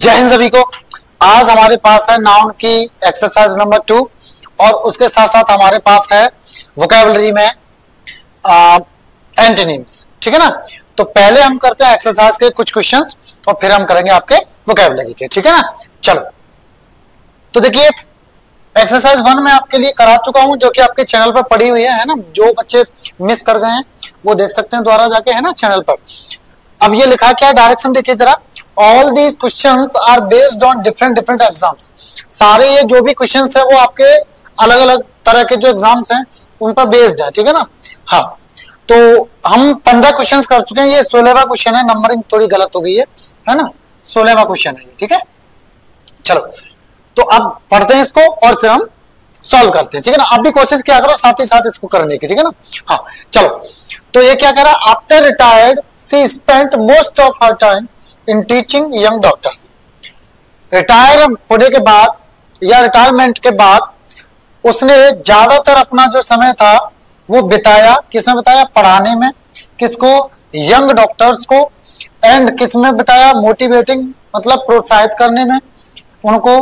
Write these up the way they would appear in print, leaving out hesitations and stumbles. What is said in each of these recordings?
जय हिंद सभी को। आज हमारे पास है नाउन की एक्सरसाइज नंबर 2 और उसके साथ साथ हमारे पास है वोकैबुलरी में एंटोनिम्स। ठीक है ना। तो पहले हम करते हैं एक्सरसाइज के कुछ क्वेश्चंस और फिर हम करेंगे आपके वोकैबुलरी के। ठीक है ना। चलो तो देखिए एक्सरसाइज 1 में आपके लिए करा चुका हूं जो कि आपके चैनल पर पड़ी हुई है ना। जो बच्चे मिस कर गए हैं वो देख सकते हैं द्वारा जाके, है ना, चैनल पर। अब ये लिखा क्या है, डायरेक्शन देखिए जरा। All these questions are based on different exams. सारे ये जो भी क्वेश्चंस है वो आपके अलग अलग तरह के जो एग्जाम्स हैं उन पर बेस्ड है। ठीक है ना। हाँ तो हम 15 क्वेश्चंस कर चुके हैं, ये 16वां क्वेश्चन है। नंबरिंग थोड़ी गलत हो गई है ना। 16वां क्वेश्चन है। ठीक है। चलो तो अब पढ़ते हैं इसको और फिर हम सॉल्व करते हैं। ठीक है ना। आप भी कोशिश किया करो साथ ही साथ इसको करने की। ठीक है ना। हाँ चलो तो ये क्या कह रहा है, after retired she spent most of her time in teaching young doctors. Retire होने के बाद या रिटायरमेंट के बाद उसने ज्यादातर अपना जो समय था वो बिताया, किसमें बिताया, पढ़ाने में। किसको, यंग डॉक्टर्स को। एंड किसमें बिताया, मोटिवेटिंग मतलब प्रोत्साहित करने में उनको।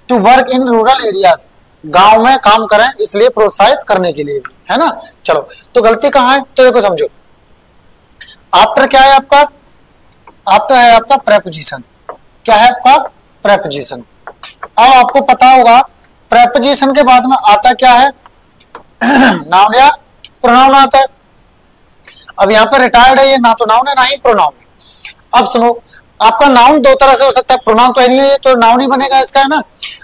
To work in rural areas, गांव में काम करें इसलिए प्रोत्साहित करने के लिए भी, है ना। चलो तो गलती कहां है, तो देखो समझो। आफ्टर क्या है आपका, आफ्टर है आपका प्रेपोजिशन। क्या है आपका, प्रेपोजिशन। अब आपको पता होगा प्रेपोजिशन के बाद में आता क्या है, नाउन या प्रोनाउन आता है। अब यहाँ पर रिटायर्ड है, ये ना तो नाउन है ना ही प्रोनाउन है। अब सुनो, आपका नाउन दो तरह से हो सकता है, प्रोनाउन तो नहीं है तो नाउन ही बनेगा इसका, है ना।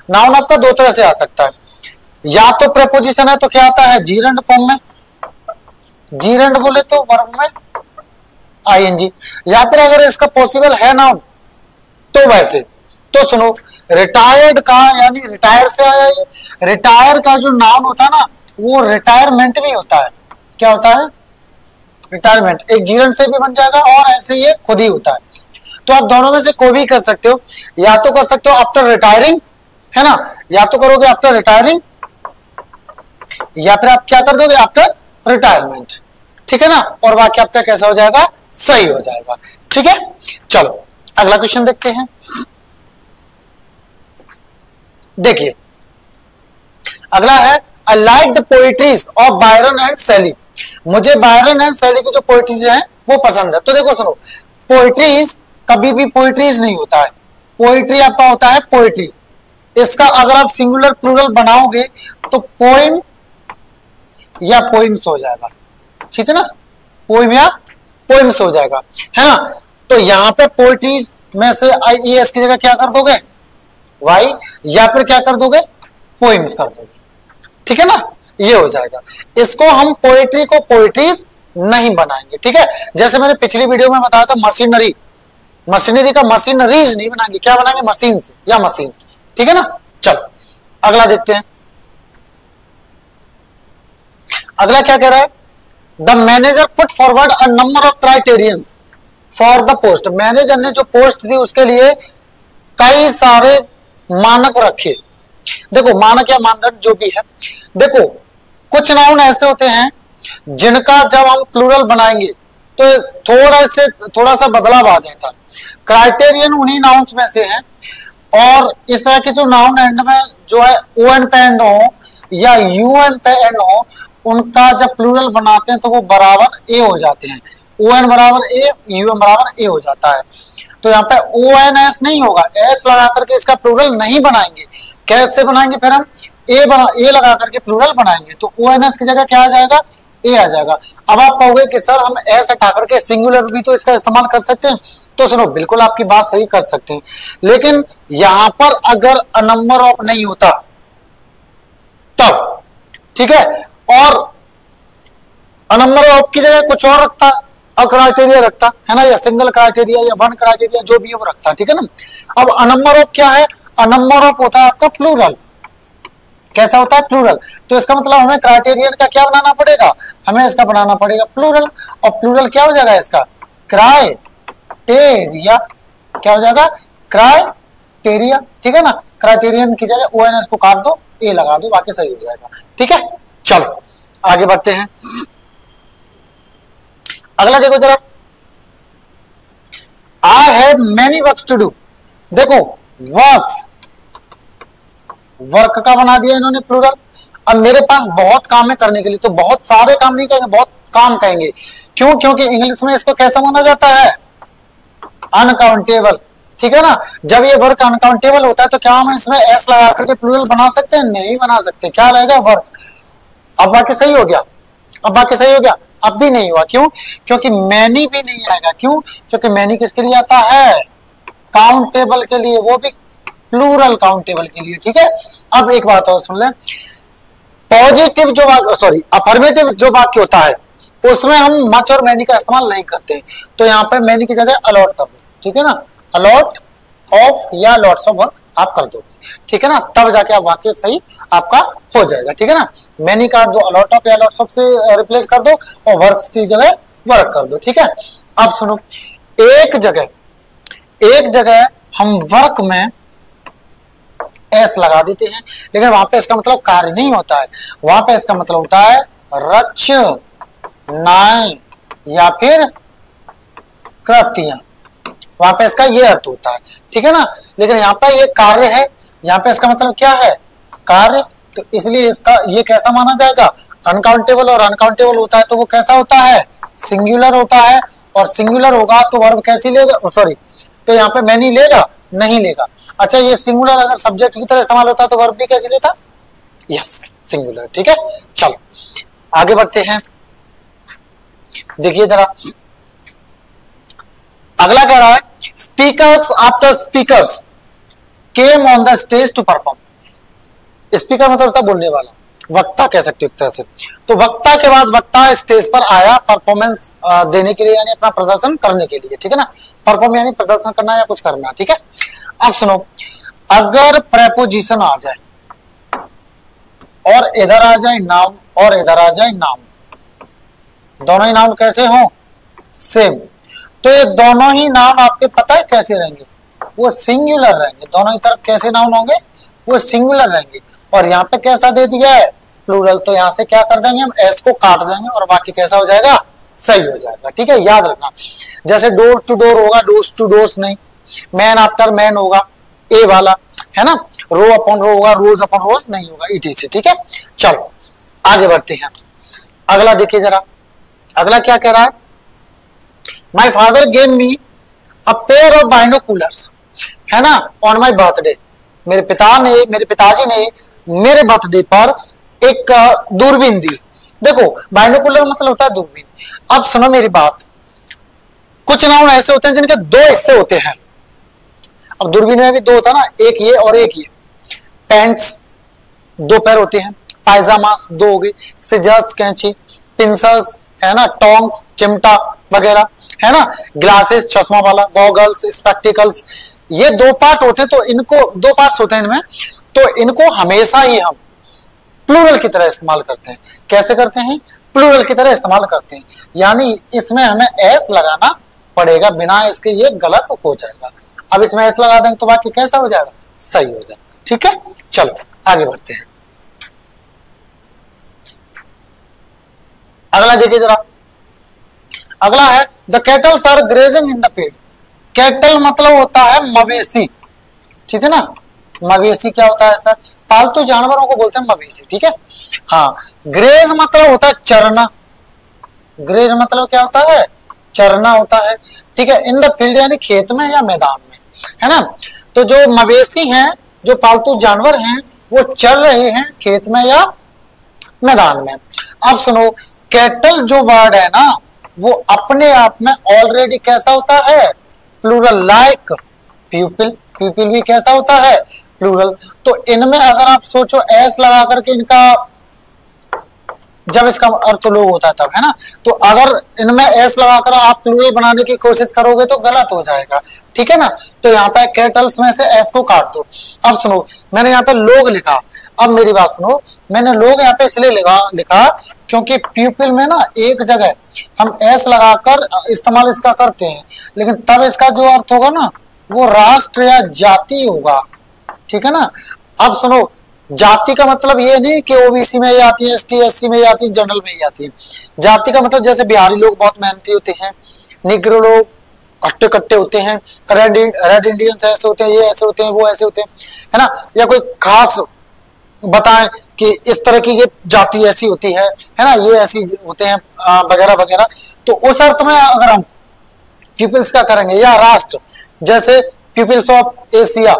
नाउन आपका दो तरह से आ सकता है, या तो प्रेपोजिशन है तो क्या आता है, जीरंड फॉर्म में, जीरंड बोले तो वर्ब में आईएनजी, या फिर अगर इसका पॉसिबल है नाउन तो वैसे। तो सुनो, रिटायर्ड का यानी रिटायर से आया ये। रिटायर का जो नाउन होता है ना वो रिटायरमेंट भी होता है। क्या होता है, रिटायरमेंट। एक जीरंड से भी बन जाएगा और ऐसे ये खुद ही होता है। तो आप दोनों में से कोई भी कर सकते हो, या तो कर सकते हो आफ्टर रिटायरिंग, है ना, या तो करोगे आफ्टर रिटायरिंग, या फिर आप क्या कर दोगे, आफ्टर रिटायरमेंट। ठीक है ना। और बाकी आपका कैसा हो जाएगा, सही हो जाएगा। ठीक है। चलो अगला क्वेश्चन देखते हैं। देखिए अगला है, I like the poetries of Byron and शैली। मुझे बायरन एंड शैली की जो पोइट्रीज हैं वो पसंद है। तो देखो सुनो, पोइट्रीज कभी भी पोइट्रीज नहीं होता है, पोइट्री आपका होता है पोइट्री। इसका अगर आप सिंगुलर प्लूरल बनाओगे तो पोइम या पोइम्स हो जाएगा। ठीक है ना, पोइम या पोइम्स हो जाएगा, है ना। तो यहां पे पोइट्रीज में से IES की जगह क्या कर दोगे, वाई, या फिर क्या कर दोगे, पोइम्स कर दोगे। ठीक है ना, ये हो जाएगा। इसको हम पोइट्री को पोइट्रीज नहीं बनाएंगे। ठीक है। जैसे मैंने पिछली वीडियो में बताया था, मशीनरी, मशीनरी का मशीनरीज नहीं बनाएंगे, क्या बनाएंगे, मशीन या मशीन। ठीक है ना। चलो अगला देखते हैं। अगला क्या कह रहा है, the manager put forward a number of criterions for the post. Manager ने जो पोस्ट थी उसके लिए कई सारे मानक रखे। देखो मानक या मानदंड जो भी है, देखो कुछ नाउन ऐसे होते हैं जिनका जब हम प्लूरल बनाएंगे तो थोड़ा सा बदलाव आ जाता है। क्राइटेरियन उन्हीं नाउन्स में से है, और इस तरह के जो नाउन एंड में जो है ON पे एंड हो या UN पे एंड हो, उनका जब प्लूरल बनाते हैं तो वो बराबर ए हो जाते हैं। ON बराबर ए, UN बराबर ए हो जाता है। तो यहाँ पे ONS नहीं होगा, S लगा करके इसका प्लूरल नहीं बनाएंगे। कैसे बनाएंगे फिर हम, ए लगा करके प्लूरल बनाएंगे। तो ONS की जगह क्या आ जाएगा, ए आ जाएगा। अब आप कहोगे कि सर हम एस हटा करके सिंगुलर भी तो इसका इस्तेमाल कर सकते हैं। तो सुनो, बिल्कुल आपकी बात सही, कर सकते हैं, लेकिन यहां पर अगर अ नंबर ऑफ नहीं होता तब, ठीक है, और अ नंबर ऑफ की जगह कुछ और रखता, अ क्राइटेरिया रखता, है ना, या सिंगल क्राइटेरिया या वन क्राइटेरिया जो भी है वो रखता। ठीक है ना। अब अ नंबर ऑफ क्या है, अ नंबर ऑफ होता है आपका प्लूरल। कैसा होता है, प्लूरल। तो इसका मतलब हमें क्राइटेरियन का क्या बनाना पड़ेगा, हमें इसका बनाना पड़ेगा प्लूरल। और प्लूरल क्या हो जाएगा इसका, क्राइटेरिया। क्या हो जाएगा, क्राइटेरिया। ठीक है ना। क्राइटेरियन की जगह ONS को काट दो, ए लगा दो, बाकी सही हो जाएगा। ठीक है। चलो आगे बढ़ते हैं। अगला देखो जरा, I have many works to do. देखो वर्क्स, वर्क का बना दिया इन्होंने प्लूरल। अब मेरे पास बहुत काम है करने के लिए, तो बहुत सारे काम नहीं कहेंगे, बहुत काम कहेंगे। क्यों? क्योंकि इंग्लिश में इसको कैसा माना जाता है? अनकाउंटेबल, ठीक है ना। जब ये वर्क अनकाउंटेबल होता है तो क्या हम इसमें एस लगा करके प्लूरल बना सकते हैं? नहीं बना सकते। क्या रहेगा? वर्क। अब बाकी सही हो गया, अब बाकी सही हो गया। अब भी नहीं हुआ, क्यों? क्योंकि मैनी भी नहीं आएगा। क्यों? क्योंकि मैनी किसके लिए आता है? काउंटेबल के लिए, वो भी प्लूरल काउंटेबल के लिए, ठीक है। अब एक बात और सुन लें, पॉजिटिव जो वाक्य, सॉरी अफर्मेटिव जो वाक्य होता है उसमें हम मच और मैनी का इस्तेमाल नहीं करते। तो यहाँ पे मैनी की जगह अलॉट कर दो, ठीक है ना। अलॉट ऑफ या लॉट्स ऑफ वर्क आप कर दोगे, ठीक है ना, तब जाके आप वाक्य सही आपका हो जाएगा, ठीक है ना। मैनी काट दो, अलॉट ऑफ या लॉट्स ऑफ से रिप्लेस कर दो और वर्क की जगह वर्क कर दो, ठीक है। अब सुनो, एक जगह हम वर्क में एस लगा देते हैं, लेकिन वहां पे इसका मतलब कार्य नहीं होता है, वहां पे इसका मतलब होता है रचनाएं या फिर कृतियां, वहां पे इसका ये अर्थ होता है, ठीक है ना। लेकिन यहाँ पे ये कार्य है, यहाँ पे इसका मतलब क्या है? कार्य। तो इसलिए इसका ये कैसा माना जाएगा? अनकाउंटेबल। और अनकाउंटेबल होता है तो वो कैसा होता है? सिंगुलर होता है। और सिंगुलर होगा तो वर्ब कैसी लेगा? सॉरी, तो यहाँ पे मैनी लेगा? नहीं लेगा। अच्छा, ये सिंगुलर अगर सब्जेक्ट की तरह इस्तेमाल होता तो वर्ब भी कैसे लेता? यस, सिंगुलर, ठीक है। चलो आगे बढ़ते हैं, देखिए जरा अगला कह रहा है, speakers after speakers came on the stage to perform. Speaker मतलब होता है बोलने वाला, वक्ता कह सकते हो एक तरह से। तो वक्ता के बाद वक्ता स्टेज पर आया परफॉर्मेंस देने के लिए, यानी अपना प्रदर्शन करने के लिए, ठीक है ना। परफॉर्म यानी प्रदर्शन करना या कुछ करना, ठीक है। अब सुनो, अगर प्रेपोजिशन आ जाए और इधर आ जाए नाउन और इधर आ जाए नाउन, दोनों ही नाउन कैसे हो? सेम। तो ये दोनों ही नाउन आपके पता है कैसे रहेंगे? वो सिंगुलर रहेंगे। दोनों ही तरफ कैसे नाउन होंगे? वो सिंगुलर रहेंगे। और यहाँ पे कैसा दे दिया है? प्लूरल। तो यहाँ से क्या कर देंगे हम? एस को काट देंगे और बाकी कैसा हो जाएगा? सही हो जाएगा, ठीक है। याद रखना, जैसे डोर टू डोर होगा, डोर्स टू डोर्स नहीं। मैन आफ्टर मैन होगा, ए वाला, है ना। रो अपॉन रो होगा, रोज अपॉन रोज नहीं होगा, ETC, ठीक है। चलो आगे बढ़ते हैं। अगला देखिए जरा, अगला क्या कह रहा है? My father gave me a pair of binoculars, है ना, ऑन माई बर्थडे। मेरे पिताजी ने मेरे बर्थडे पर एक दूरबीन दी। देखो, बाइनोकुलर मतलब होता है दूरबीन। अब सुनो मेरी बात, कुछ नाउन ऐसे होते हैं जिनके दो हिस्से होते हैं। अब दूरबीन में भी दो होता है ना, एक ये और एक ये। पैंट्स दो पैर होते हैं, पायजामास दो हो गए, सिजर्स कैंची, पिंसर्स, है ना, टोंग्स चिमटा वगैरह, है ना, ग्लासेस चश्मा वाला, गॉगल्स, स्पेक्टिकल्स, ये दो पार्ट होते हैं। तो इनको दो पार्ट्स होते हैं इनमें, तो इनको हमेशा ही हम प्लूरल की तरह इस्तेमाल करते हैं। कैसे करते हैं? प्लूरल की तरह इस्तेमाल करते हैं, यानी इसमें हमें एस लगाना पड़ेगा, बिना इसके ये गलत हो जाएगा। अब इसमें एस लगा देंगे तो बाकी कैसा हो जाएगा? सही हो जाएगा, ठीक है। चलो आगे बढ़ते हैं। अगला देखिए जरा, अगला है the cattles are grazing in the field. Cattle मतलब होता है मवेशी, ठीक है ना। मवेशी क्या होता है सर? पालतू जानवरों को बोलते हैं मवेशी, ठीक है। हाँ, ग्रेज मतलब होता है चरना। ग्रेज मतलब क्या होता है? चरना होता है, ठीक है। इन द फील्ड यानी खेत में या मैदान में, है ना। तो जो मवेशी हैं, जो पालतू जानवर हैं, वो चल रहे हैं खेत में या मैदान में। अब सुनो, कैटल जो वर्ड है ना, वो अपने आप में ऑलरेडी कैसा होता है? प्लूरल। लाइक पीपल, पीपल भी कैसा होता है? प्लूरल। तो इनमें अगर आप सोचो एस लगा करके इनका, जब इसका अर्थ लोग होता है तब, है ना। तो अगर इनमें एस लगाकर आप प्लूरल बनाने की कोशिश करोगे तो गलत हो जाएगा, ठीक है ना। तो यहाँ पे कैटल्स में से एस को काट दो। अब सुनो, मैंने यहाँ पे लोग लिखा। अब मेरी बात सुनो, मैंने लोग यहाँ पे इसलिए लिखा क्योंकि पीपल में ना एक जगह हम एस लगाकर इस्तेमाल इसका करते हैं, लेकिन तब इसका जो अर्थ होगा ना, वो राष्ट्र या जाति होगा, ठीक है ना। अब सुनो, जाति का मतलब ये नहीं कि ओबीसी में ही आती है, ST SC में ही आती है, जनरल में ही आती है। जाति का मतलब जैसे बिहारी लोग बहुत मेहनती होते हैं, निग्रो लोग हट्टे कट्टे होते हैं, रेड इंडियंस ऐसे होते हैं, ये ऐसे होते हैं, वो ऐसे होते हैं, है ना, या कोई खास बताएं कि इस तरह की ये जाति ऐसी होती है ना, ये ऐसी होते हैं वगैरह वगैरह। तो उस अर्थ में अगर हम पीपल्स का करेंगे, या राष्ट्र, जैसे पीपल्स ऑफ एशिया,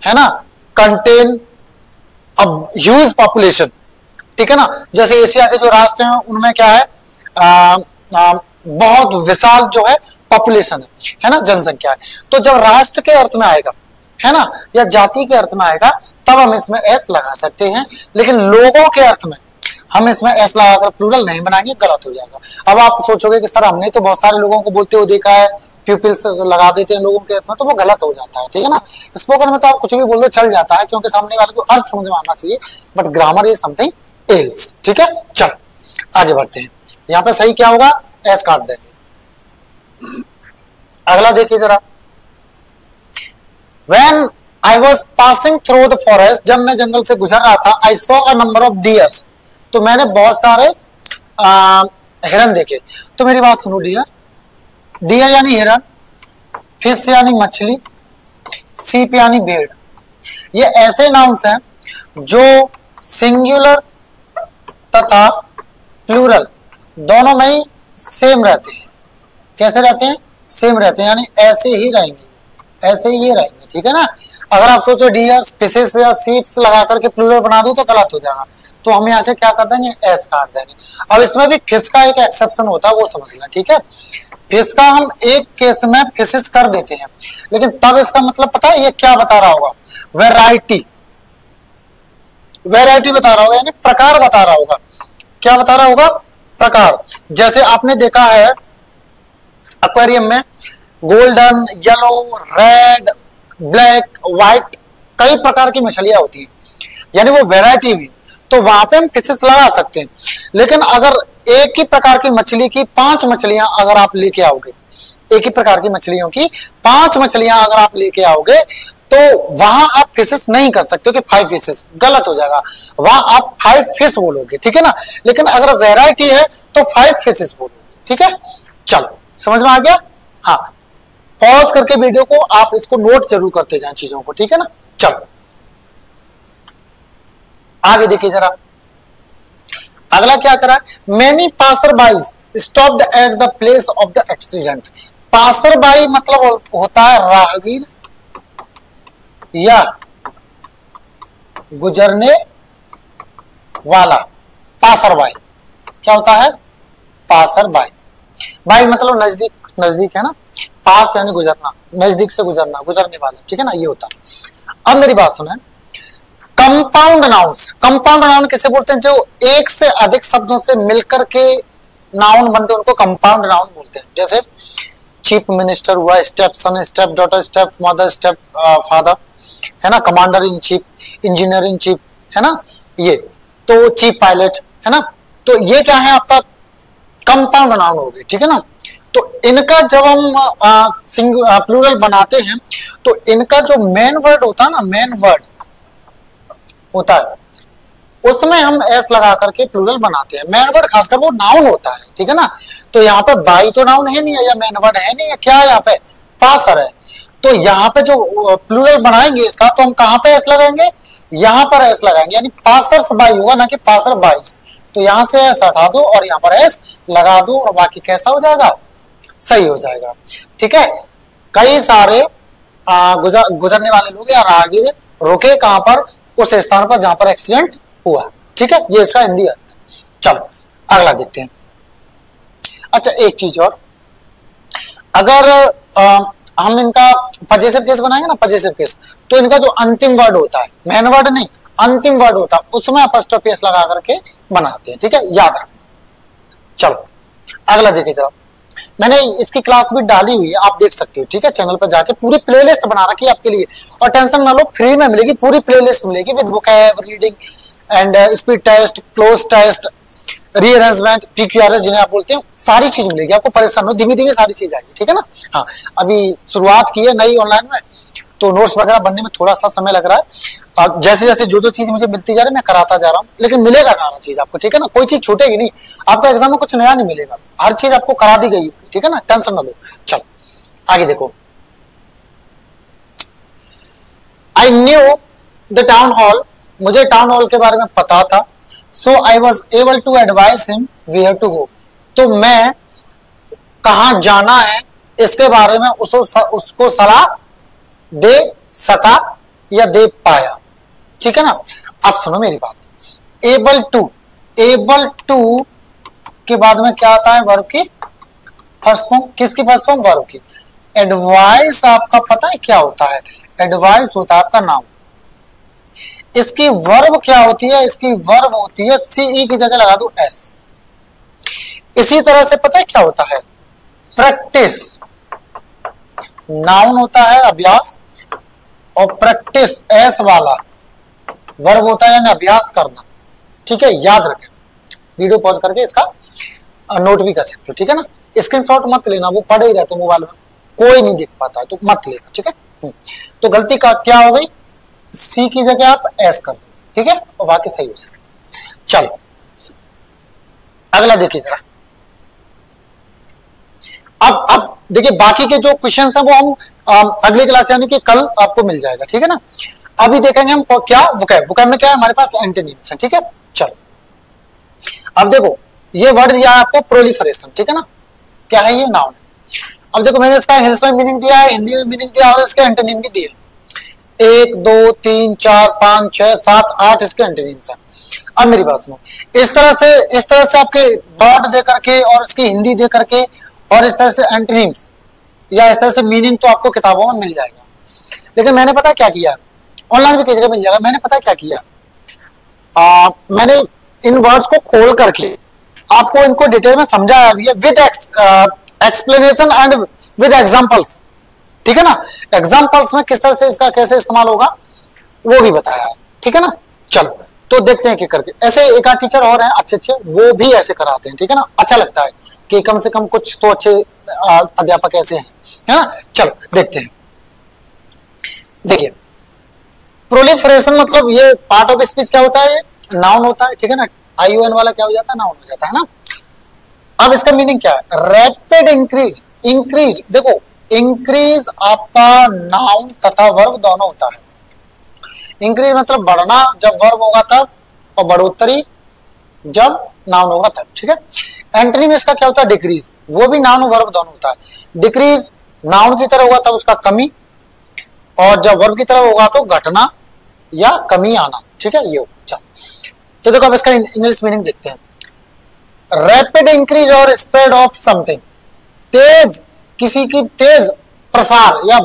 है ना, कंटेन ह्यूज पॉपुलेशन, ठीक है ना, जैसे एशिया के जो राष्ट्र हैं उनमें क्या है, बहुत विशाल जो है पॉपुलेशन है ना, जनसंख्या है। तो जब राष्ट्र के अर्थ में आएगा, है ना, या जाति के अर्थ में आएगा, तब हम इसमें एस लगा सकते हैं, लेकिन लोगों के अर्थ में हम इसमें एस लगाकर प्लूरल नहीं बनाएंगे, गलत हो जाएगा। अब आप सोचोगे कि सर हमने तो बहुत सारे लोगों को बोलते हुए देखा है, पीपल्स लगा देते हैं लोगों के अर्थ में, तो वो गलत हो जाता है, ठीक है ना। स्पोकन में तो आप कुछ भी बोल दो चल जाता है, क्योंकि सामने वाले को अर्थ समझ में आना चाहिए, but grammar is something else, ठीक है। चलो आगे बढ़ते हैं, यहाँ पे सही क्या होगा, एस काट देंगे। अगला देखिए जरा, When I was passing through the forest, जब मैं जंगल से गुजर रहा था, I saw a number of deers, तो मैंने बहुत सारे हिरन देखे। तो मेरी बात सुनो डियर, डियर यानी हिरन, फिश यानी मछली, सीप यानी भेड़, ये ऐसे नाउन्स हैं जो सिंगुलर तथा प्लूरल दोनों में ही सेम रहते हैं। कैसे रहते हैं, सेम रहते हैं, यानी ऐसे ही रहेंगे, ऐसे ही ये रहेंगे, ठीक है ना। अगर आप सोचो डियर्स, फिशेस या सीप्स लगा करके प्लूरल बना दो तो गलत हो जाएगा, तो हम यहाँ से क्या कर देंगे, एस काट देंगे। अब इसमें भी फिश का एक एक्सेप्शन होता है, वो समझ लें, ठीक है। फिश का हम एक केस में फिशेस कर देते हैं, लेकिन तब इसका मतलब पता है ये क्या बता रहा होगा, वैरायटी, वैरायटी बता रहा होगा, यानी प्रकार बता रहा होगा। क्या बता रहा होगा, प्रकार। जैसे आपने देखा है एक्वेरियम में golden, yellow, red, black, white, कई प्रकार की मछलियां होती हैं, यानी वो वैरायटी हुई, तो वहां पे हम फिशेस लगा सकते हैं। लेकिन अगर एक ही प्रकार की मछली की 5 मछलियां अगर आप लेके आओगे, एक ही प्रकार की मछलियों की 5 मछलियां अगर आप लेके आओगे, तो वहां आप फिशेस नहीं कर सकते कि 5 फिशेस, गलत हो जाएगा, वहां आप 5 फिश बोलोगे, ठीक है ना। लेकिन अगर वैरायटी है तो 5 फिशेस बोलोगे, ठीक है। चलो समझ में आ गया। हाँ, पॉज करके वीडियो को आप इसको नोट जरूर करते जाएं चीजों को, ठीक है ना। चलो आगे देखिए जरा, अगला क्या करा, many passer bys stopped at the place of the accident. Passer by मतलब होता है राहगीर या गुजरने वाला। पासर बाई क्या होता है, पासर बाई, बाई मतलब नजदीक, नजदीक है ना, पास यानी गुजरना, नजदीक से गुजरना, गुजरने वाला, ठीक है ना, ये होता। अब मेरी बात सुने, कंपाउंड नाउन्स, कंपाउंड नाउन किसे बोलते हैं, जो एक से अधिक शब्दों से मिलकर के नाउन बनते हैं, उनको कंपाउंड नाउन बोलते हैं। जैसे चीफ मिनिस्टर हुआ, स्टेप सन, step daughter, step mother, step father, है ना, commander in chief, engineer in chief, है ना, ये तो चीफ पायलट, है ना। तो ये क्या है, आपका कंपाउंड नाउन हो गए, ठीक है ना। तो इनका जब हम प्लूरल बनाते हैं, तो इनका जो मेन वर्ड होता है ना, मेन वर्ड होता है, उसमें हम एस लगा करके प्लूरल बनाते हैं। मेन वर्ड खासकर वो नाउन होता है, ठीक है ना। तो यहाँ पे बाई तो नाउन है नहीं है, या मेन वर्ड है नहीं है, क्या है यहाँ पे, पासर है। तो यहाँ पे जो प्लूरल बनाएंगे इसका, तो हम कहाँ पे एस लगाएंगे, यहाँ पर एस लगाएंगे, यानी पासर्स बाई होगा, ना कि पासर बाईस। तो यहाँ से एस हटा दो और यहाँ पर एस लगा दो, और बाकी कैसा हो जाएगा, सही हो जाएगा, ठीक है। कई सारे गुजरने वाले लोग या राहगीर रुके कहां पर, उस स्थान पर जहां पर एक्सीडेंट हुआ, ठीक है, ये इसका हिंदी अर्थ है। चलो अगला देखते हैं। अच्छा एक चीज और, अगर हम इनका पजेसिव केस बनाएंगे ना, पजेसिव केस, तो इनका जो अंतिम वर्ड होता है, मेन वर्ड नहीं, अंतिम वर्ड होता है, उसमें अपॉस्ट्रोफी एस लगा करके बनाते हैं, ठीक है, याद रखना। चलो अगला देखिए जरा, मैंने इसकी क्लास भी डाली हुई है, आप देख सकते हो, ठीक है, चैनल पर जाके पूरी प्लेलिस्ट बना रखी है आपके लिए, और टेंशन ना लो, फ्री में मिलेगी, पूरी प्लेलिस्ट मिलेगी with vocab, reading and speed test, cloze test, rearrangement, PQRS जिन्हें आप बोलते हैं, सारी चीज मिलेगी आपको, परेशान हो, धीमे धीमे सारी चीज आएगी, ठीक है ना। हाँ, अभी शुरुआत की है नई ऑनलाइन में, तो नोट्स वगैरह बनने में थोड़ा सा समय लग रहा है। जैसे जैसे जो चीज मुझे मिलती जा रही है मैं कराता जा रहा हूँ, लेकिन मिलेगा सारा चीज आपको, ठीक है ना, कोई चीज छूटेगी नहीं, आपको एग्जाम में कुछ नया नहीं मिलेगा, हर चीज आपको करा दी गई है। ठीक है ना, टेंशन ना लो। चलो आगे देखो, I knew the town hall, मुझे टाउन हॉल के बारे में पता था, so I was able to advise him where to go, तो मैं कहां जाना है इसके बारे में उसको सलाह दे सका या दे पाया, ठीक है ना। अब सुनो मेरी बात, एबल टू के बाद में क्या आता है, वर्ब की फर्स्ट फॉर्म, किसकी फर्स्ट फॉर्म, वर्ब की। एडवाइस आपका पता है क्या होता है, एडवाइस होता है आपका नाम, इसकी वर्ब क्या होती है, इसकी वर्ब होती है सीई की जगह लगा दो एस। इसी तरह से पता है क्या होता है, प्रैक्टिस नाउन होता है अभ्यास, और प्रैक्टिस एस वाला वर्ब होता है यानी अभ्यास करना, ठीक है। याद रखें, वीडियो पॉज करके इसका नोट भी कर सकते हो, ठीक है ना। स्क्रीनशॉट मत लेना, वो पड़े ही रहते मोबाइल में, कोई नहीं देख पाता है तो मत लेना, ठीक है। तो गलती का क्या हो गई, सी की जगह आप एस कर दो, ठीक है, और बाकी सही हो जाएगा। चलो अगला देखिए जरा, अब देखिए बाकी के जो क्वेश्चंस हैं वो हम अगली क्लास यानी कि कल आपको मिल जाएगा, ठीक है ना। अभी देखेंगे हम क्या वोकैब में क्या है हमारे पास, एंटोनिम्स है, ठीक है। चलो अब देखो, ये वर्ड दिया है आपको प्रोलिफरेशन, ठीक है ना, क्या है ये, नाउन है। अब देखो मैंने इसका इंग्लिश में मीनिंग दिया है, हिंदी में मीनिंग दिया और इसके एंटोनिम भी दिए, 1 2 3 4 5 6 7 8 इसके एंटोनिम्स हैं। अब मेरी बात सुनो, इस तरह से आपके वर्ड दे करके और इसकी हिंदी दे करके और इस तरह से एंटोनिम्स या इस तरह से मीनिंग तो आपको किताबों में मिल जाएगा, लेकिन मैंने पता क्या किया, ऑनलाइन भी किसी जगह मिल जाएगा, मैंने पता क्या किया, मैंने इन वर्ड्स को खोल करके आपको इनको डिटेल में समझाया भी है with explanation and with examples, ठीक है ना। एग्जांपल्स में किस तरह से इसका कैसे इस्तेमाल होगा वो भी बताया है, ठीक है ना। चलो तो देखते हैं कि करके, ऐसे एक आध टीचर और हैं अच्छे वो भी ऐसे कराते हैं, ठीक है ना। अच्छा लगता है कि कम से कम कुछ तो अच्छे अध्यापक ऐसे हैं, है ना। चलो देखते हैं, देखिए प्रोलिफरेशन मतलब ये पार्ट ऑफ स्पीच क्या होता है, ये नाउन होता है, ठीक है ना। ION वाला क्या हो जाता है, नाउन हो जाता है ना। अब इसका मीनिंग क्या है, रैपिड इंक्रीज देखो इंक्रीज आपका नाउन तथा वर्ब दोनों होता है। इंक्रीज मतलब बढ़ना जब वर्ब होगा तब, और बढ़ोतरी जब नाउन होगा तब, ठीक है। एंटोनिम इसका क्या होता है, डिक्रीज, वो भी नाउन वर्ब दोनों होता है। डिक्रीज नाउन की तरह होगा तब उसका कमी, और जब वर्ब की तरह होगा तो घटना या कमी आना, ठीक है। ये तो देखो अब इसका इंग्लिश मीनिंग देखते हैं, रैपिड इंक्रीज और स्प्रेड ऑफ समथिंग, तेज किसी की तेज प्रसार या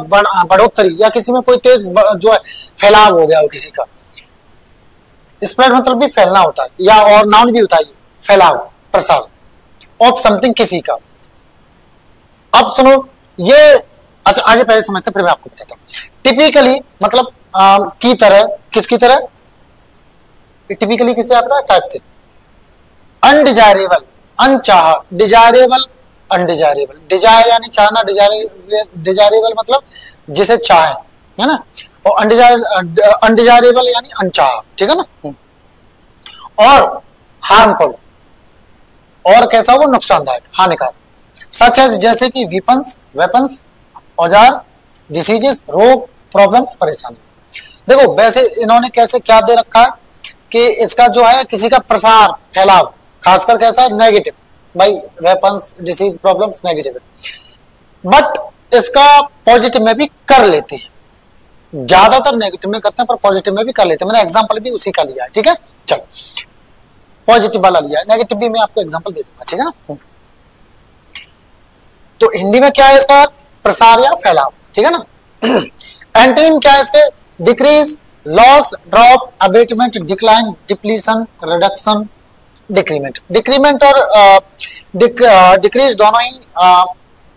बढ़ोतरी, या किसी में कोई तेज जो है फैलाव हो गया हो किसी का। स्प्रेड मतलब भी फैलना होता है, या और नाउन भी होता है फैलाव प्रसार, ऑफ समथिंग किसी का। अब सुनो ये, अच्छा आगे पहले समझते फिर मैं आपको बताता हूँ। टिपिकली मतलब की तरह, किसकी तरह, टिपिकली किसे आता है, टाइप से। अनडिजायरेबल अनचाहा, डिजायरेबल अनडिजायरेबल, डिजायर यानी चाहना, डिजायरेबल मतलब जिसे चाहे, है ना, और अनडिजायरेबल यानी अनचाहा, ठीक है ना। और हार्मफुल, और कैसा, वो नुकसानदायक, हानिकारक। सच है जैसे कि वेपन्स औजार, डिसीजेस रोग, प्रॉब्लम्स प्रपरेशानी। देखो वैसे इन्होंने कैसे क्या दे रखा है कि इसका जो है किसी का प्रसार फैलाव, खासकर कैसा है, नेगेटिव, भाई वेपन्स डिसीज प्रॉब्लम्स नेगेटिव है, बट इसका पॉजिटिव में भी कर लेते हैं, ज्यादातर नेगेटिव में करते हैं पर पॉजिटिव में भी कर लेते हैं। मैंने एग्जांपल भी उसी का लिया है, ठीक है। चलो पॉजिटिव वाला लिया है, नेगेटिव भी मैं आपको एग्जांपल दे दूंगा, ठीक है ना। तो हिंदी में क्या है इसका, प्रसार या फैलाव, ठीक है ना। एंटोनिम क्या है इसके, decrease, loss, drop, abatement, decline, depletion, reduction, decrement. Decrement और डिक्रीज दोनों ही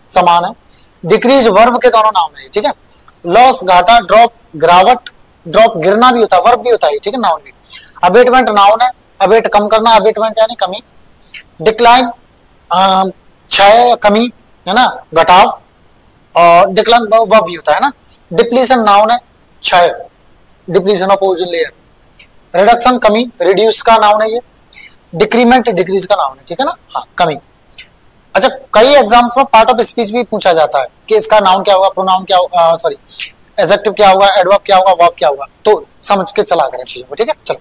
समान है। डिक्रीज वर्ब के दोनों नाम है, ठीक है। लॉस घाटा, ड्रॉप गिरावट, ड्रॉप गिरना भी होता है, वर्ब भी होता है, ठीक है, नाउन भी। अबेटमेंट नाउन है, अबेट कम करना, अबेटमेंट यानी कमी। डिक्लाइन क्षय कमी, है ना, घटाव, और डिक्लाइन वर्ब भी होता है ना। डिप्लीशन नाउन है, क्षय, depletion of ozone layer. Reduction कमी, रिड्यूस का नाउन है ये। डिक्रीमेंट डिक्रीज का नाउन है, ठीक है ना, हाँ कमी। अच्छा, कई एग्जाम्स में पार्ट ऑफ स्पीच भी पूछा जाता है कि इसका नाउन क्या होगा, प्रोनाउन क्या होगा, सॉरी एडजेक्टिव क्या होगा, एडवर्ब क्या होगा, वर्ब क्या होगा, तो समझ के चला करें चीजों को, ठीक है। चलो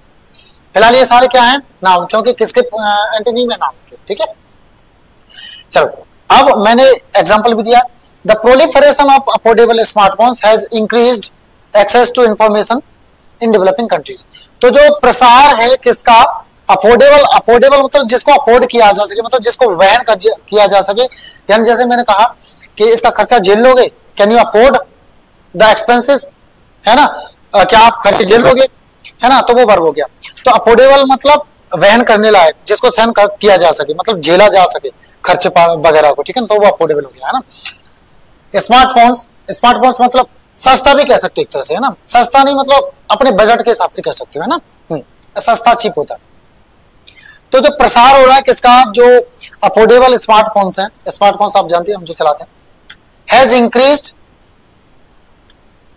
फिलहाल ये सारे क्या है, नाउन, क्योंकि किसके एंटोनिम है, नाउन के, ठीक है। चलो अब मैंने एग्जांपल भी दिया, the proliferation of affordable smartphones has increased access to information in developing countries. तो जो प्रसार है किसका, अफोर्डेबल, अफोर्डेबल मतलब जिसको अफोर्ड किया जा सके, मतलब जिसको वहन किया जा सके, यानी जैसे मैंने कहा कि इसका खर्चा झेल लोगे, can you afford the expenses, है ना, क्या आप खर्च झेल लोगे, है ना, तो वो वर्ब हो गया। तो अफोर्डेबल मतलब वहन करने लायक, जिसको सहन किया जा सके, मतलब झेला जा सके खर्चे वगैरह को, ठीक है ना, तो वो अफोर्डेबल हो गया, है ना। स्मार्टफोन्स, स्मार्टफोन्स मतलब सस्ता भी कह सकते हो एक तरह से, है ना, सस्ता नहीं मतलब अपने बजट के हिसाब से कह सकते हो, है ना, सस्ता चीप होता है। तो जो प्रसार हो रहा है किसका, जो अफोर्डेबल स्मार्टफोन्स हैं, स्मार्टफोन्स आप जानते हैं हम जो चलाते हैं, हैज इंक्रीज्ड,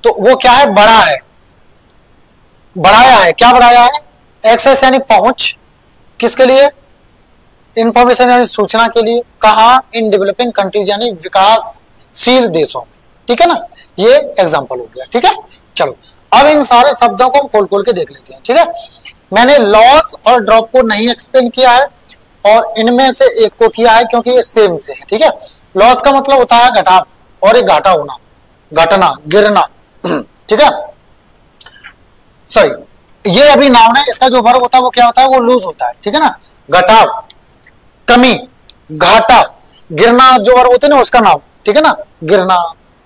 तो वो क्या है, बढ़ा है, बढ़ाया है, क्या बढ़ाया है, एक्सेस यानी पहुंच, किसके लिए, इंफॉर्मेशन यानी सूचना के लिए, कहा, इन डेवलपिंग कंट्रीज यानी विकासशील देशों में, ठीक है ना, ये एग्जांपल हो गया, ठीक है। चलो अब इन सारे शब्दों को हम खोल खोल के देख लेते हैं, ठीक है। मैंने लॉस और ड्रॉप को नहीं एक्सप्लेन किया है और इनमें से एक को किया है क्योंकि ये सेम से है, ठीक है। लॉस का मतलब होता है घटाव और एक घाटा होना, घटना, गिरना, ठीक है, सॉरी ये अभी नाउन है, इसका जो वर्ब होता है वो क्या होता है, वो लूज होता है, ठीक है ना, घटाव, कमी, घाटा, गिरना जो वर्ब होते हैं ना उसका नाउन, ठीक है ना, गिरना,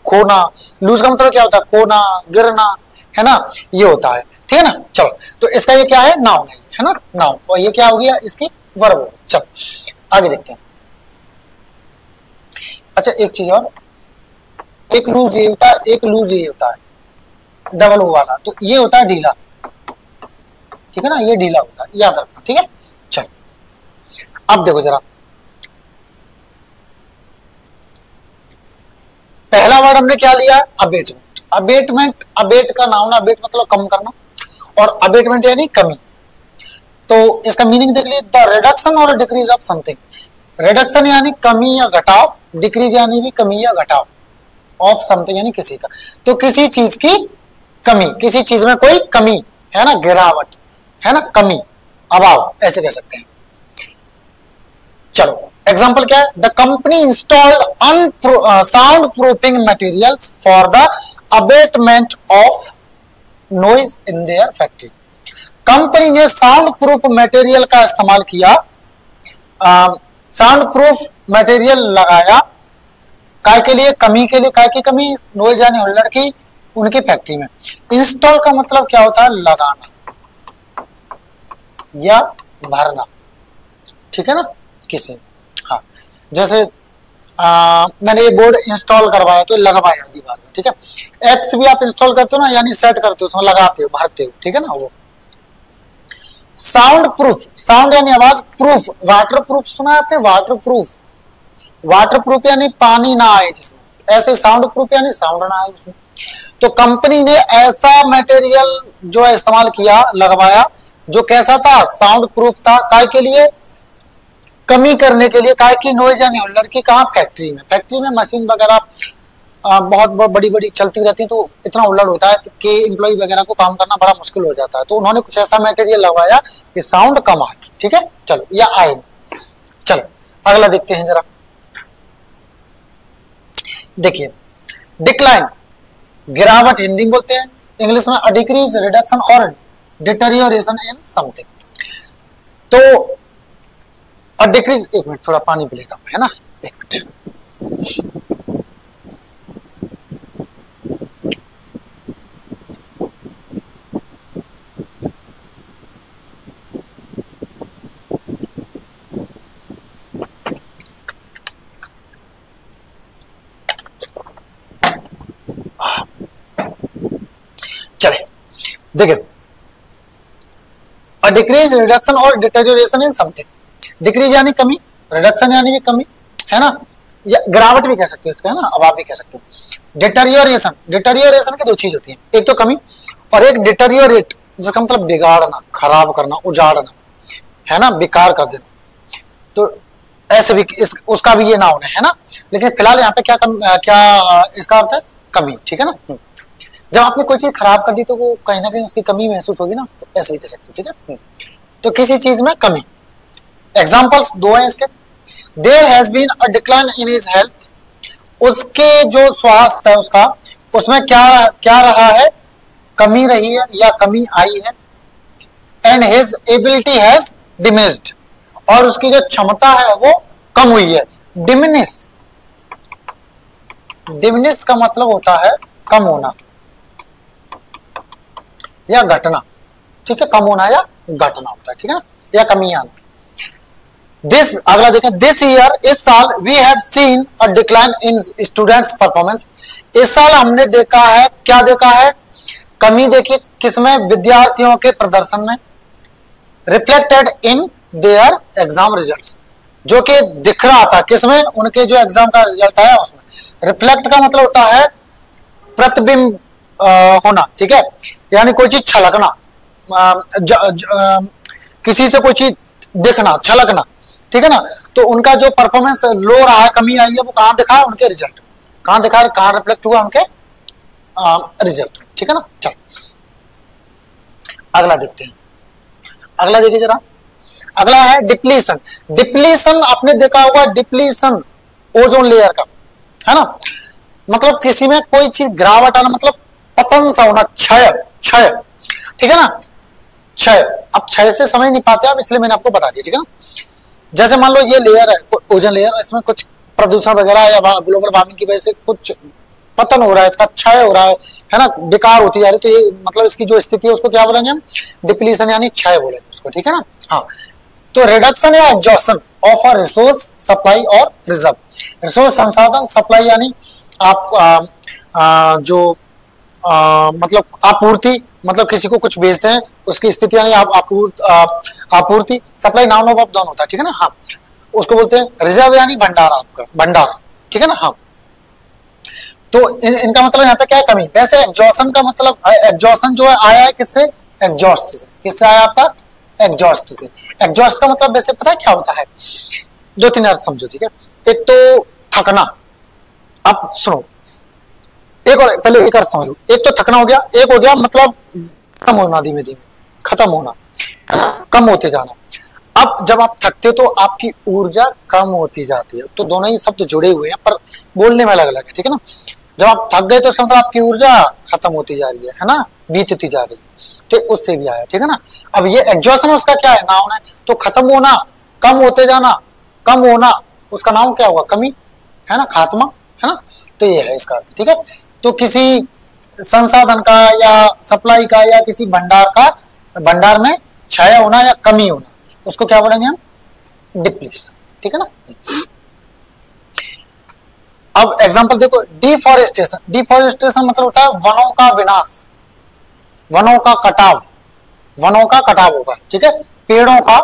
खोना, लूज का मतलब क्या होता है, खोना, गिरना, है ना, ये होता है, ठीक है ना। चलो तो इसका ये क्या है, नाउन है ना, नाउन, और ये क्या हो गया, इसकी वर्ब हो गई। चलो आगे देखते हैं। अच्छा एक चीज और, एक लूज ये होता है, एक लूज ये होता है, डबल ओ वाला, तो ये होता है ढीला, ठीक है ना, ये ढीला होता है, याद रखना, ठीक है। चलो अब देखो जरा, पहला वर्ड हमने क्या लिया, अबेटमेंट, अबेटमेंट, अबेट का नाउन, अबेट मतलब कम करना, और अबेटमेंट यानी कमी। तो इसका मीनिंग देख लीजिए, द रिडक्शन और डिक्रीज ऑफ समथिंग, रिडक्शन यानी कमी या घटाव, डिक्रीज यानी भी कमी या घटाव, ऑफ समथिंग यानी किसी का, तो किसी चीज की कमी, किसी चीज में कोई कमी, है ना, गिरावट, है ना, कमी, अभाव, ऐसे कह सकते हैं। चलो एग्जाम्पल क्या है, the company installed sound proofing materials for the abatement of noise in their factory. Company ने साउंड प्रूफ मटेरियल का इस्तेमाल किया, साउंड प्रूफ मटेरियल लगाया, काय के लिए, कमी के लिए, काय की कमी, नॉइज यानी हुल्लड़ की, उनकी फैक्ट्री में। इंस्टॉल का मतलब क्या होता है, लगाना या भरना, ठीक है ना, किसी, हाँ, जैसे मैंने ये बोर्ड इंस्टॉल करवाया तो लगवाया दीवार में, ठीक है। एप्स भी आप इंस्टॉल करते हो ना, यानी सेट करते हो, उसमें लगाते हो, भरते हो, ठीक है ना, वो। साउंड प्रूफ, साउंड यानी आवाज, प्रूफ, वाटर प्रूफ सुना है आपने, वाटर प्रूफ, वाटर प्रूफ यानी पानी ना आए जिसमें, ऐसे साउंड प्रूफ यानी साउंड ना आए उसमें। तो कंपनी ने ऐसा मटेरियल जो है इस्तेमाल किया, लगवाया, जो कैसा था, साउंड प्रूफ था, काय के लिए, कमी करने के लिए, काय की, नॉइज यानी हुल्लड़ की, कहाँ, फैक्ट्री में, फैक्ट्री में मशीन वगैरह बहुत बड़ी बड़ी चलती रहती है, तो इतना हुल्लड़ होता है कि एम्प्लॉय वगैरह को काम करना बड़ा मुश्किल हो जाता है, तो उन्होंने कुछ ऐसा मटेरियल लगवाया कि साउंड कम आए, ठीक है। चलो या आए नहीं। चलो अगला देखते हैं जरा, देखिए, डिक्लाइन, गिरावट हिंदी में बोलते हैं, इंग्लिश में डिक्रीज, रिडक्शन और डिटेरियोरेशन इन समथिंग। तो डिक्रीज, एक मिनट थोड़ा पानी पी लेता हूं, है ना, एक मिनट। चले देखिए, डिक्रीज, रिडक्शन और डिटेरियोरेशन इन समथिंग, डिक्रीज यानी कमी, रिडक्शन यानी भी कमी, है ना, या गिरावट भी कह सकते हो इसका, है ना, अभाव भी कह सकते हो। डिटेरियोरेशन, डिटेरियोरेशन की दो चीज होती है, एक तो कमी और एक डिटेरियोरेट, जिसका मतलब बिगाड़ना, खराब करना, उजाड़ना, है ना, बेकार कर देना। तो ऐसे भी उसका भी ये नाउन है ना, लेकिन फिलहाल यहाँ पे क्या इसका अर्थ है कमी, ठीक है ना। जब आपने कोई चीज खराब कर दी तो वो कहीं ना कहीं उसकी कमी महसूस होगी ना, तो ऐसे भी कह सकते हो, ठीक है। तो किसी चीज में कमी। एग्जाम्पल्स दो हैं इसके। There has been a decline in his health, उसके जो स्वास्थ्य है उसका, उसमें क्या क्या रहा है, कमी रही है या कमी आई है। And his ability has diminished, और उसकी जो क्षमता है वो कम हुई है। डिमिनिश, डिमिनिश का मतलब होता है कम होना या घटना, ठीक है, कम होना या घटना होता है, ठीक है ना, या कमी आना। दिस, अगला देखें, दिस ईयर, इस साल, we have seen a decline in students performance, इस साल हमने देखा है, क्या देखा है, कमी देखी, किसमें, विद्यार्थियों के प्रदर्शन में। Reflected in their exam results, जो कि दिख रहा था किसमें, उनके जो एग्जाम का रिजल्ट है उसमें। रिफ्लेक्ट का मतलब होता है प्रतिबिंब होना, ठीक है, यानी कोई चीज छलकना, किसी से कोई चीज दिखना, छलकना, ठीक है ना। तो उनका जो परफॉर्मेंस लो रहा है, कमी आई है, वो कहां दिखा है, उनके रिजल्ट, कहां दिखा है, कहां रिफ्लेक्ट हुआ, उनके रिजल्ट, ठीक है ना। चलो अगला देखते हैं, अगला देखिए जरा, अगला है डिप्लीशन। डिप्लीशन आपने देखा होगा, डिप्लीशन ओजोन लेयर का, है ना, मतलब किसी में कोई चीज गिरावट आना, मतलब पतन सा होना, क्षय, क्षय, ठीक है ना, क्षय। अब क्षय से समझ नहीं पाते आप, इसलिए मैंने आपको बता दिया, ठीक है ना। जैसे मान लो ये लेयर है, ओजोन लेयर, इसमें कुछ प्रदूषण वगैरह या ग्लोबल वार्मिंग की वजह से कुछ पतन हो रहा है, इसका क्षय हो रहा है ना, बेकार होती जा रही, तो ये मतलब इसकी जो स्थिति है उसको क्या बोलेंगे हम, डिप्लीशन यानी क्षय बोलेंगे उसको, ठीक है ना। हाँ, तो रिडक्शन या exhaustion of a resource supply और रिजर्व। रिसोर्स संसाधन, सप्लाई यानी आप मतलब आपूर्ति, मतलब किसी को कुछ बेचते हैं उसकी स्थिति यानी आप आपूर्ति, सप्लाई नाउन ऑफ दोनों होता है, ठीक है ना। हाँ, उसको बोलते हैं रिजर्व यानी भंडार, आपका भंडार, ठीक है ना। हाँ, तो इनका मतलब यहाँ पे क्या है, कमी। वैसे एग्जॉशन का मतलब, एग्जॉशन जो है आया है किससे, एग्जॉस्ट से, किससे आया आपका, एग्जॉस्ट से। एग्जॉस्ट का मतलब वैसे पता है क्या होता है, दो तीन अर्थ समझो, ठीक है। एक तो थकना, अब सुनो, एक और पहले एक अर्थ समझो, एक तो थकना हो गया, एक हो गया मतलब खत्म होना, धीमे धीमे खत्म होना, कम होते जाना। अब जब आप थकते हो तो आपकी ऊर्जा कम होती जाती है, तो दोनों ही शब्द जुड़े हुए हैं पर बोलने में अलग अलग है, ठीक है ना। जब आप थक गए तो इसका मतलब आपकी ऊर्जा खत्म होती जा रही है ना, बीतती जा रही है, तो उससे भी आया, ठीक है ना। अब ये एग्जॉशन उसका क्या है, नाउन है, तो खत्म होना, कम होते जाना, कम होना, उसका नाउन क्या होगा, कमी, है ना, खात्मा, है ना। तो ये है इसका अर्थ, ठीक है। तो किसी संसाधन का या सप्लाई का या किसी भंडार का, भंडार में क्षय होना या कमी होना, उसको क्या बोलेंगे हम, डिप्लीशन, ठीक है ना। अब एग्जांपल देखो, डिफॉरेस्टेशन। डिफॉरेस्टेशन मतलब होता है वनों का विनाश, वनों का कटाव, वनों का कटाव होगा, ठीक है, पेड़ों का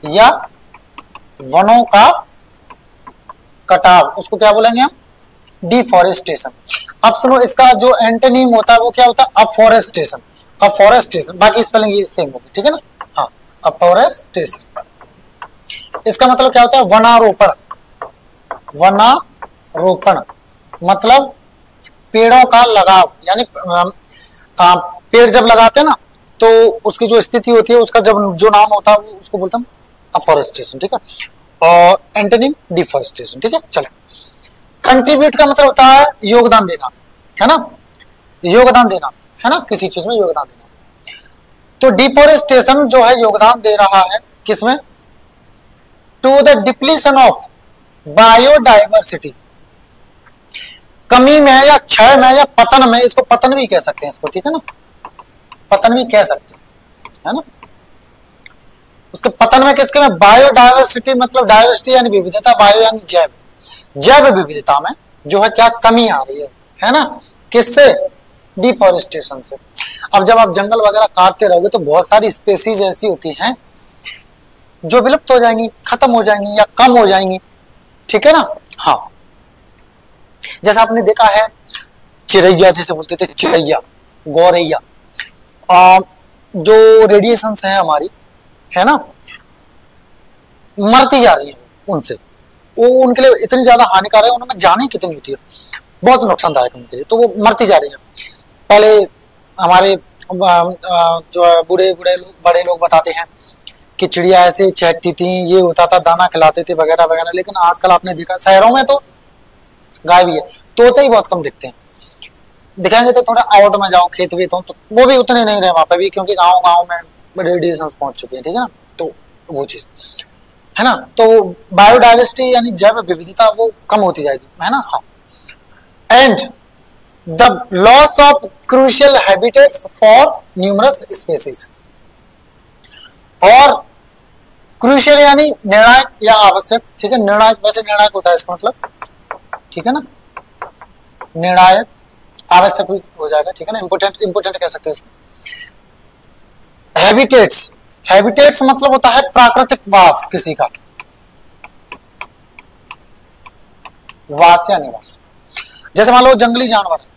या वनों का कटाव, उसको क्या बोलेंगे हम, डिफॉरेस्टेशन। अब सुनो, इसका जो एंटोनिम होता है वो क्या होता है, अफॉरेस्टेशन। अफॉरेस्टेशन, बाकी स्पेलिंग ये सेम होगी, ठीक है ना। हाँ, अफॉरेस्टेशन, इसका मतलब क्या होता है, वनारोपण। वनारोपण मतलब पेड़ों का लगाव, यानी पेड़ जब लगाते हैं ना तो उसकी जो स्थिति होती है, उसका जब जो नाम होता है उसको बोलते हैं अफॉरेस्टेशन, ठीक है। और एंटोनिम डिफॉरेस्टेशन, ठीक है। चलो, कंट्रीब्यूट का मतलब होता है योगदान देना, है ना, योगदान देना, है ना, किसी चीज में योगदान देना। तो डिफॉरेस्टेशन जो है योगदान दे रहा है किसमें, to the depletion of biodiversity, कमी में या क्षय में या पतन में, इसको पतन भी कह सकते हैं इसको, ठीक है ना, पतन भी कह सकते हैं, है ना। उसके पतन में किसके में, बायोडाइवर्सिटी मतलब डाइवर्सिटी यानी विविधता, बायो यानी जैव, जैव विविधता में जो है क्या कमी आ रही है ना, किससे, डिफॉरेस्टेशन से। अब जब आप जंगल वगैरह काटते रहोगे तो बहुत सारी स्पेसीज ऐसी होती हैं जो विलुप्त हो जाएंगी, खत्म हो जाएंगी या कम हो जाएंगी, ठीक है ना। हाँ, जैसा आपने देखा है चिड़ैया, जिसे बोलते थे चिड़ैया, गौरैया, जो रेडिएशंस है हमारी, है ना, मरती जा रही है उनसे, वो उनके लिए इतनी ज्यादा हानिकारक है, उनमें जाने कितनी होती है, बहुत नुकसानदायक है उनके लिए, तो वो मरती जा रही है। पहले हमारे जो बूढ़े बूढ़े लोग, बड़े लोग बताते हैं कि चिड़िया ऐसे चहकती थी, ये होता था, दाना खिलाते थे वगैरह वगैरह, लेकिन आजकल आपने देखा शहरों में तो गायब ही है, तोते ही बहुत कम दिखते हैं। दिखाएंगे तो थोड़ा आउट में जाओ, खेत वेत हो, तो वो भी उतने नहीं रहे वहां पे भी, क्योंकि गाँव गाँव में रेडिएशन पहुंच चुके हैं, ठीक है ना, तो वो चीज है ना। तो बायोडाइवर्सिटी यानी जैव विविधता वो कम होती जाएगी, है ना। हाँ, and the loss of crucial habitats for numerous species, और क्रूशियल यानी निर्णायक या आवश्यक, ठीक है, निर्णायक वैसे निर्णायक होता है इसका मतलब, ठीक है ना, निर्णायक आवश्यक भी हो जाएगा, ठीक है ना, इंपोर्टेंट इंपोर्टेंट कह सकते हैं इसमें। हैबिटेट्स, हैबिटेट्स मतलब होता है प्राकृतिक वास, किसी का वास या निवास। जैसे मान लो जंगली जानवर है,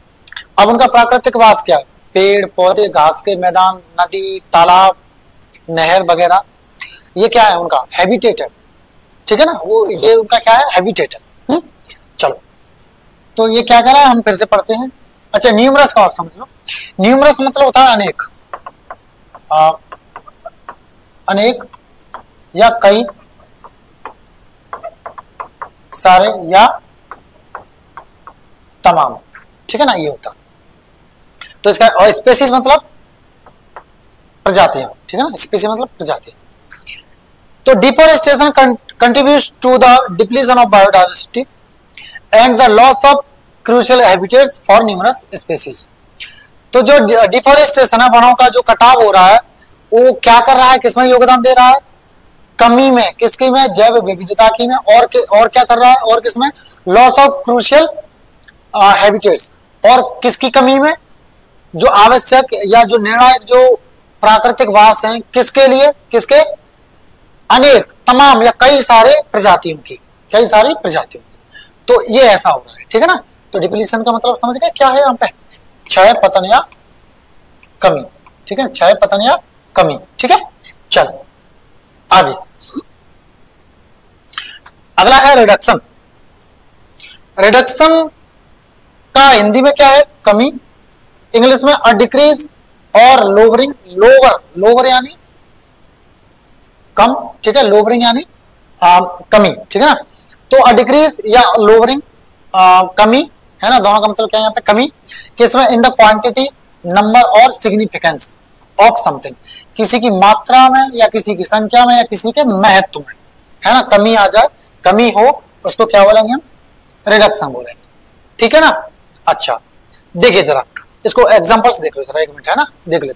अब उनका प्राकृतिक वास क्या है, पेड़ पौधे, घास के मैदान, नदी, तालाब, नहर वगैरह, ये क्या है उनका हैबिटेट है, ठीक है ना, वो ये उनका क्या है, हैबिटेट है। चलो, तो ये क्या कह रहा है, हम फिर से पढ़ते हैं। अच्छा, न्यूमरस का और समझ लो। न्यूमरस मतलब होता है अनेक, अनेक या कई सारे या तमाम, ठीक है ना, ये होता। तो इसका और स्पेसीज मतलब प्रजातियां, ठीक है ना, स्पेसीज मतलब प्रजातियां। तो deforestation contributes to the depletion of biodiversity and the loss of crucial habitats for numerous species. तो जो डिफोरेस्टेशन है, वनों का जो कटाव हो रहा है, वो क्या कर रहा है, किसमें योगदान दे रहा है, कमी में, किसकी में, जैव विविधता की में, और क्या कर रहा है, और किसमें, लॉस ऑफ क्रूशियल हैबिटेट्स, और किसकी कमी में, जो आवश्यक या जो निर्णायक जो प्राकृतिक वास हैं, किसके लिए, किसके, अनेक, तमाम या कई सारे प्रजातियों की, कई सारी प्रजातियों की। तो ये ऐसा हो रहा है, ठीक है ना। तो डिप्लीशन का मतलब समझ गए क्या है यहाँ पे, क्षय, पतन या कमी, ठीक है, क्षय, पतन या कमी, ठीक है। चलो आगे, अगला है रिडक्शन। रिडक्शन का हिंदी में क्या है, कमी, इंग्लिश में अ डिक्रीज और लोवरिंग, लोवर, लोवर यानी कम, ठीक है, लोवरिंग यानी कमी, ठीक है ना। तो अ डिक्रीज या लोवरिंग कमी, है ना, दोनों का मतलब क्या है यहाँ पे, कमी किसमें, इन द क्वांटिटी, नंबर और सिग्निफिकेंस ऑफ समथिंग, किसी की मात्रा में या किसी की संख्या में या किसी के महत्व में, है ना, कमी आ जाए, कमी हो, उसको क्या बोलेंगे हम, रिडक्शन बोलेंगे, ठीक है ना। अच्छा, देखिए जरा इसको एग्जांपल्स देख लो जरा, एक मिनट, है ना, देख लो।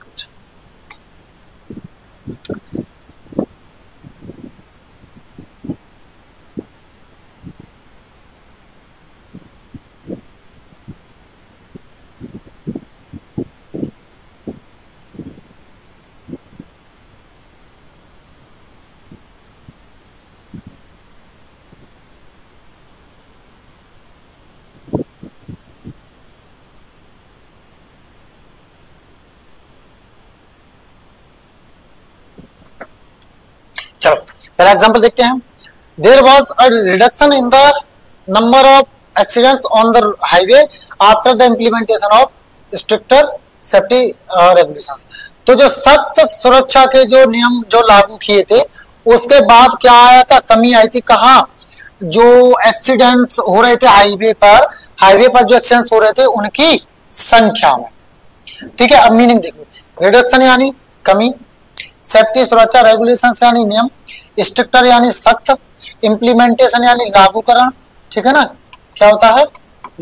चलो पहला एग्जांपल देखते हैं। There was a reduction in the number of accidents on the highway after the implementation of stricter safety regulations. तो जो सख्त सुरक्षा के जो नियम जो लागू किए थे, उसके बाद क्या आया था, कमी आई थी। कहाँ, जो एक्सीडेंट्स हो रहे थे हाईवे पर जो एक्सीडेंट्स हो रहे थे उनकी संख्या में, ठीक है। अब मीनिंग देख लो, रिडक्शन यानी कमी, सेफ्टी सुरक्षा, रेगुलेशन यानी नियम, स्ट्रिक्टर यानी सख्त, इंप्लीमेंटेशन यानी लागूकरण, ठीक है ना, क्या होता है,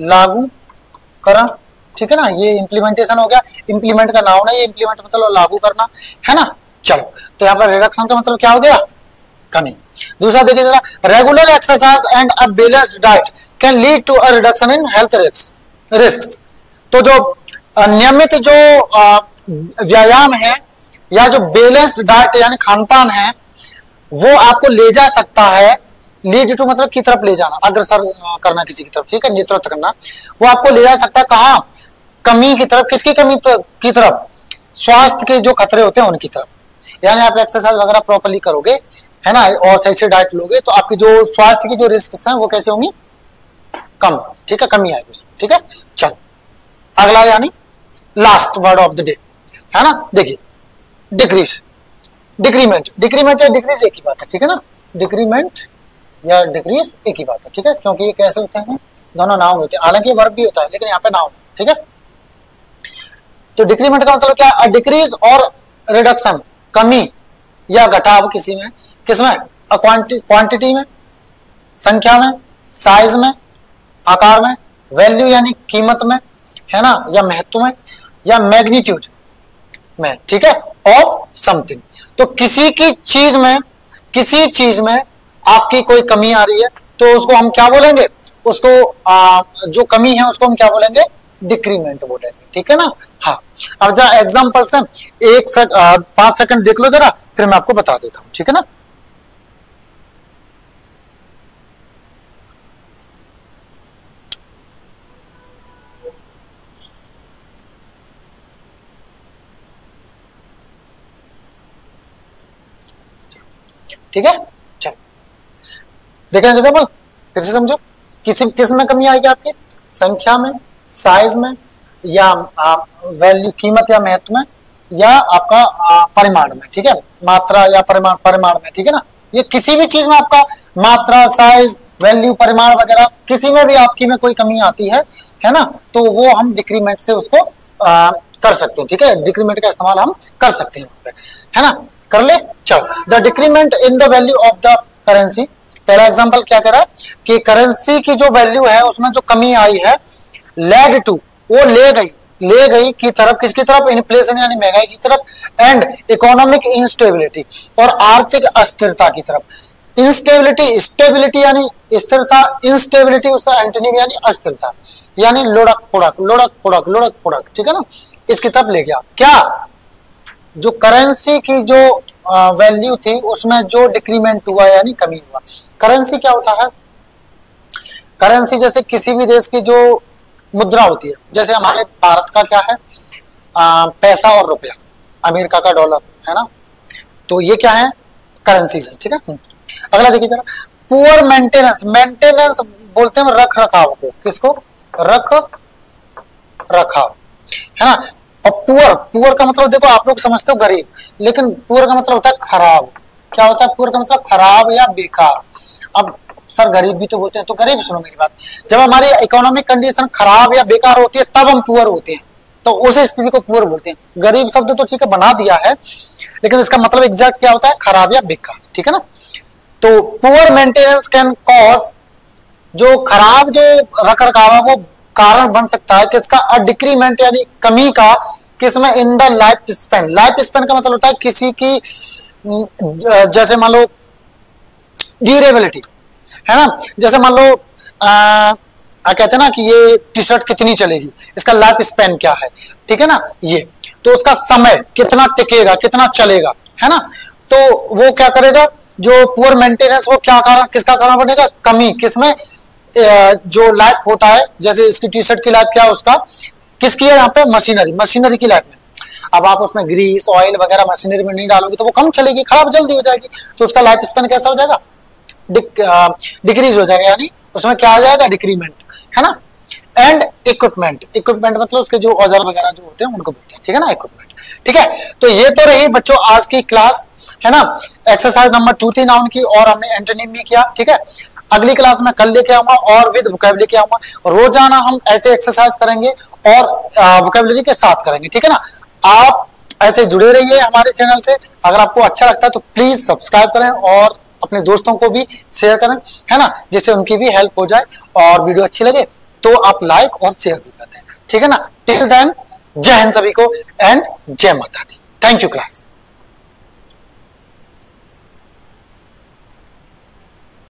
लागूकरण, ठीक है ना, ये इंप्लीमेंटेशन हो गया, इंप्लीमेंट का नाउन है ये, इंप्लीमेंट मतलब लागू करना, है ना। चलो, तो यहाँ पर रिडक्शन का मतलब क्या हो गया, कमी। दूसरा देखिए जरा, regular exercise and a balanced diet can lead to a reduction in health risk. तो जो नियमित जो व्यायाम है या जो बैलेंस्ड डाइट यानी खान पान है, वो आपको ले जा सकता है, लीड टू मतलब की तरफ ले जाना, अग्रसर करना किसी की तरफ, ठीक है, नेतृत्व करना, वो आपको ले जा सकता है कहाँ, कमी की तरफ। किसकी कमी की तरफ, स्वास्थ्य के जो खतरे होते हैं उनकी तरफ, यानी आप एक्सरसाइज वगैरह प्रॉपर्ली करोगे, है ना, और सही से डाइट लोगे, तो आपकी जो स्वास्थ्य की जो रिस्क हैं वो कैसे होंगी, कम होंगी, ठीक है, कमी आएगी उसमें, ठीक है। चलो अगला यानी last word of the day, है ना, देखिए डिक्रीज, डिक्रीमेंट, डिक्रीमेंट या डिक्रीज एक ही बात है, ठीक है ना, डिक्रीमेंट या डिक्रीज एक ही बात है, ठीक है, क्योंकि ये कैसे होते हैं, दोनों नाउन होते हैं, हालांकि वर्ब भी होता है लेकिन यहाँ पे नाउन, ठीक है। तो डिक्रीमेंट का मतलब क्या है, डिक्रीज और रिडक्शन, कमी या घटाव किसी में, किसमें, क्वांटिटी में, संख्या में, साइज में, आकार में, वैल्यू यानी कीमत में, है ना, या महत्व में, या मैग्नीट्यूड में, ठीक है, ऑफ समथिंग। तो किसी की चीज में, किसी चीज में आपकी कोई कमी आ रही है तो उसको हम क्या बोलेंगे, उसको जो कमी है उसको हम क्या बोलेंगे, डिक्रीमेंट बोलेंगे, ठीक है ना। हाँ, अब जरा एग्जांपल से 5 सेकंड देख लो जरा, फिर मैं आपको बता देता हूं, ठीक है ना। ठीक है, चलो देखें एग्जांपल, फिर से समझो, किस में कमी आएगी आपकी, संख्या में, साइज में, या वैल्यू कीमत या महत्व में, या आपका परिमाण में, ठीक है, मात्रा या परिमाण में, ठीक है ना। ये किसी भी चीज में आपका मात्रा, साइज, वैल्यू, परिमाण वगैरह किसी में भी आपकी में कोई कमी आती है ना, तो वो हम डिक्रीमेंट से उसको कर सकते हैं, ठीक है, डिक्रीमेंट का इस्तेमाल हम कर सकते हैं वहां पे, है ना, कर ले। चलो, the decrement in the value of the currency, पहला एग्जांपल क्या कह रहा है कि करेंसी की जो वैल्यू है उसमें जो कमी आई है, लेड टू, वो ले गई की तरफ, किसकी तरफ, इन्फ्लेशन यानी महंगाई की तरफ, एंड इकोनॉमिक इंस्टेबिलिटी, और आर्थिक अस्थिरता की तरफ। इंस्टेबिलिटी, स्टेबिलिटी यानी स्थिरता, इंस्टेबिलिटी उसका एंटोनिम यानी अस्थिरता, यानी लुढ़क पुढ़क, ठीक है ना, इसकी तरफ ले गया। क्या, जो करेंसी की जो वैल्यू थी उसमें जो डिक्रीमेंट हुआ यानी कमी हुआ। करेंसी क्या होता है, करेंसी जैसे किसी भी देश की जो मुद्रा होती है, जैसे हमारे भारत का क्या है, पैसा और रुपया, अमेरिका का डॉलर, है ना, तो ये क्या है, करेंसीज है, ठीक है। अगला देखिए जरा, पुअर मेंटेनेंस, मेंटेनेंस बोलते हैं रख रखाव को, किसको, रख रखाव, है ना। और पुअर का मतलब देखो, आप लोग समझते हो गरीब, लेकिन पुअर का मतलब होता है खराब। क्या होता है पुअर का मतलब, खराब या बेकार। अब सर गरीब भी तो बोलते हैं, तो गरीब सुनो मेरी बात, जब हमारी इकोनॉमिक कंडीशन खराब या बेकार होती है तब हम पुअर होते हैं, तो उस स्थिति को पुअर बोलते हैं। गरीब शब्द तो ठीक है बना दिया है, लेकिन इसका मतलब एग्जैक्ट क्या होता है, खराब या बेकार, ठीक है ना। तो पुअर मेंटेनेंस कैन कॉज, जो खराब जो रख रखाव है वो कारण बन सकता है किसका, अ डिक्रीमेंट यानी कमी का, किसमें, in the life span. Life span का मतलब होता है किसी की, जैसे मान लो ड्यूरेबिलिटी, है ना, जैसे मान लो कहते हैं ना कि ये टी शर्ट कितनी चलेगी, इसका लाइफ स्पेन क्या है, ठीक है ना, ये तो उसका समय कितना टिकेगा, कितना चलेगा, है ना। तो वो क्या करेगा, जो पुअर मेंटेनेंस, वो क्या कारण, किसका कारण बनेगा, कमी, किसमें, जो लाइफ होता है, जैसे इसकी टी शर्ट की लाइफ क्या है, उसका किसकी है यहाँ पे, मशीनरी की लाइफ में। अब आप उसमें ग्रीस, ऑयल वगैरह मशीनरी में नहीं डालोगे तो वो कम चलेगी, खराब जल्दी हो जाएगी, तो उसका लाइफ स्पेन कैसा हो जाएगा, डिक्रीज हो जाएगा, यानी उसमें क्या आ जाएगा, डिक्रीमेंट, है ना। एंड इक्विपमेंट, इक्विपमेंट मतलब उसके जो औजार वगैरह जो होते हैं उनको बोलते हैं, ठीक है ना, इक्विपमेंट, ठीक है। तो ये तो रही बच्चों आज की क्लास, है ना, एक्सरसाइज नंबर 2 थी नाउन की, और हमने एंटोनिम भी किया, ठीक है। अगली क्लास में कल लेके आऊंगा और विद वोकैबुलरी लेके आऊंगा। रोजाना हम ऐसे एक्सरसाइज करेंगे और वोकैबुलरी के साथ करेंगे, ठीक है ना। आप ऐसे जुड़े रहिए हमारे चैनल से। अगर आपको अच्छा लगता है तो प्लीज सब्सक्राइब करें और अपने दोस्तों को भी शेयर करें, है ना, जिससे उनकी भी हेल्प हो जाए। और वीडियो अच्छी लगे तो आप लाइक और शेयर भी करते हैं, ठीक है ना। टिल देन, जय हिंद सभी को एंड जय माता दी। Thank you class.